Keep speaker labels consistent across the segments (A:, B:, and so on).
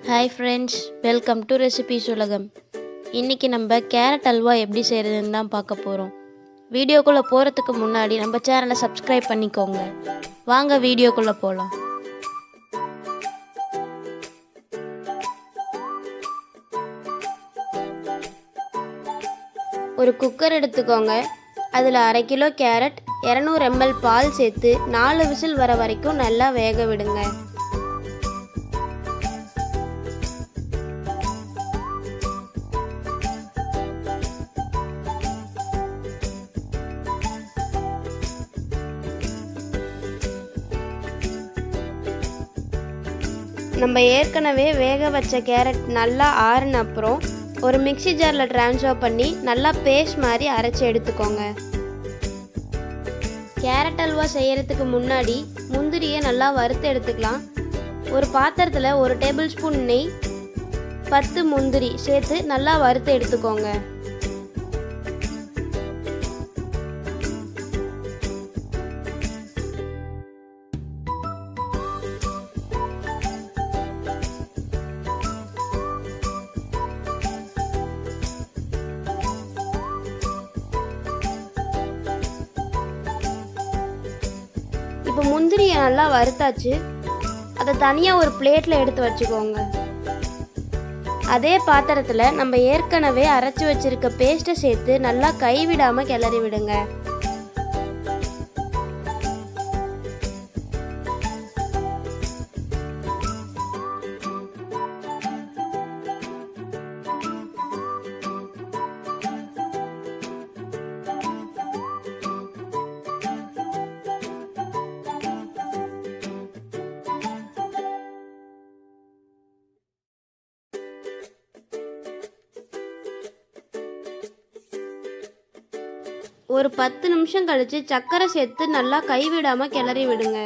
A: Hi friends, welcome to recipes உலகம். இன்றைக்கி நம்ம கேரட் அல்வா எப்படி செய்கிறதுன்னு தான் பார்க்க போகிறோம். வீடியோக்குள்ளே போகிறதுக்கு முன்னாடி நம்ம சேனலை சப்ஸ்கிரைப் பண்ணிக்கோங்க. வாங்க வீடியோக்குள்ளே போகலாம். ஒரு குக்கர் எடுத்துக்கோங்க. அதில் 1/2 கிலோ கேரட், 200 ml பால் சேர்த்து 4 விசில் வர வரைக்கும் நல்லா வேக விடுங்க. நம்ம ஏற்கனவே வேக வச்ச கேரட் நல்லா ஆறுன அப்புறம் ஒரு மிக்ஸி ஜாரில் ட்ரான்ஸ்ஃபர் பண்ணி நல்லா பேஸ்ட் மாதிரி அரைச்சி எடுத்துக்கோங்க. கேரட் அல்வா செய்கிறதுக்கு முன்னாடி முந்திரியை நல்லா வறுத்து எடுத்துக்கலாம். ஒரு பாத்திரத்தில் 1 டேபிள் ஸ்பூன் நெய், 10 முந்திரி சேர்த்து நல்லா வறுத்து எடுத்துக்கோங்க. இப்போ முந்திரியை நல்லா வறுத்தாச்சு. அதை தனியாக ஒரு பிளேட்டில் எடுத்து வச்சுக்கோங்க. அதே பாத்திரத்தில் நம்ம ஏற்கனவே அரைச்சி வச்சிருக்க பேஸ்ட்டை சேர்த்து நல்லா கைவிடாமல் கிளறி விடுங்க. ஒரு 10 நிமிஷம் கழிச்சு சர்க்கரை சேர்த்து நல்லா கைவிடாம கிளறி விடுங்க.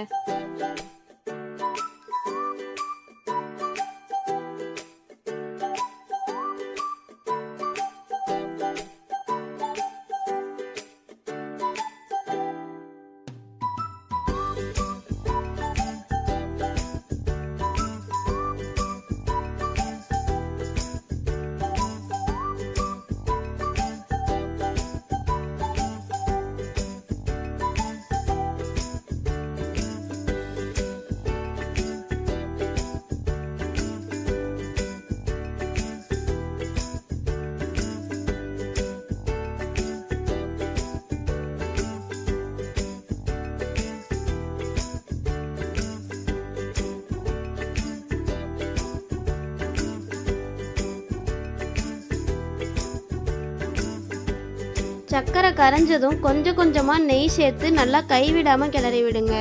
A: சர்க்கரை கரைஞ்சதும் கொஞ்சம் கொஞ்சமா நெய் சேர்த்து நல்லா கைவிடாம கிளறி விடுங்க.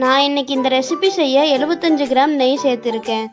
A: நான் இன்னைக்கு இந்த ரெசிபி செய்ய 75 கிராம் நெய் சேர்த்திருக்கேன்.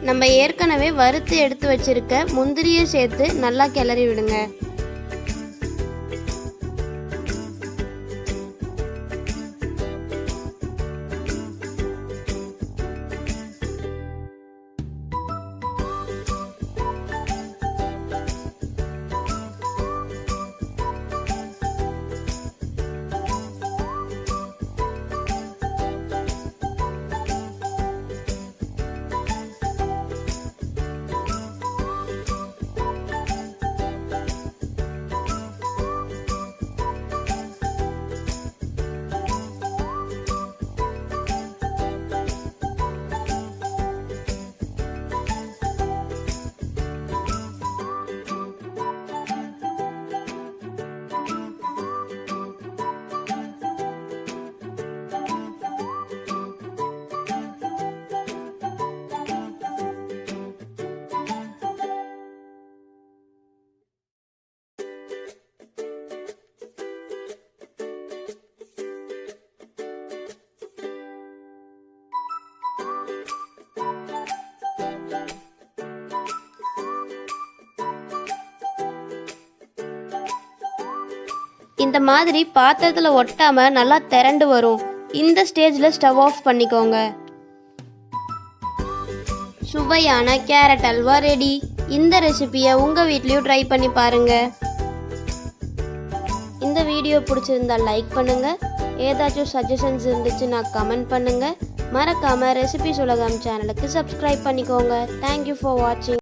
A: நம்ம ஏற்கனவே வறுத்து எடுத்து வச்சிருக்க முந்திரியை சேர்த்து நல்லா கிளறி விடுங்க. இந்த மாதிரி பாத்திரத்தில் ஒட்டாம நல்லா திரண்டு வரும். இந்த ஸ்டேஜில் ஸ்டவ் ஆஃப் பண்ணிக்கோங்க. சுவையான கேரட் அல்வா ரெடி. இந்த ரெசிபியை உங்கள் வீட்லேயும் ட்ரை பண்ணி பாருங்க. இந்த வீடியோ பிடிச்சிருந்தா லைக் பண்ணுங்க. ஏதாச்சும் சஜஷன்ஸ் இருந்துச்சுன்னா கமெண்ட் பண்ணுங்க. மறக்காம ரெசிபிஸ் உலகம் சேனலுக்கு சப்ஸ்கிரைப் பண்ணிக்கோங்க. தேங்க்யூ ஃபார் வாட்சிங்.